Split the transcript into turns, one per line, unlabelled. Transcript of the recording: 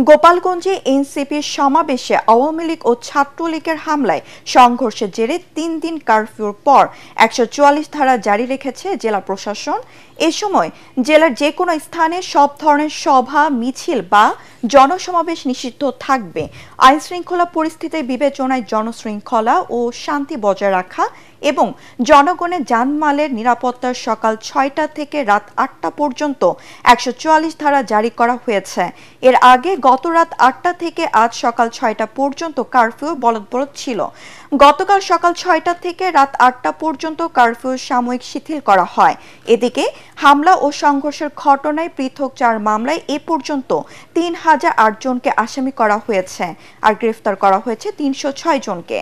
গোপালগঞ্জে এনসিপির সমাবেশে আওয়ামী লীগ ও ছাত্রলীগের হামলায় সংঘর্ষের জেরে ৩ দিন কারফিউর পর ১৪৪ ধারা জারি রেখেছে জেলা প্রশাসন। এ সময় জেলার যে কোনো স্থানে সব ধরনের সভা, মিছিল বা জনসমাবেশ নিষিদ্ধ থাকবে। আইনশৃঙ্খলা পরিস্থিতি বিবেচনায় জনশৃঙ্খলা ও শান্তি বজায় রাখা এবং জনগণের জানমালের নিরাপত্তার সকাল ৬টা থেকে রাত ৮টা পর্যন্ত ১৪৪ ধারা জারি করা হয়েছে। এর আগে গত রাত ৮টা থেকে আজ সকাল ৬টা পর্যন্ত কারফিউ বলবৎ ছিল। গতকাল সকাল ৬টা থেকে রাত ৮টা পর্যন্ত কারফিউ সাময়িক শিথিল করা হয়। এদিকে হামলা ও সংঘর্ষের ঘটনায় পৃথক ৪ মামলায় এ পর্যন্ত ৩০০৮ জনকে আসামি করা হয়েছে আর গ্রেফতার করা হয়েছে ৩০৬ জনকে।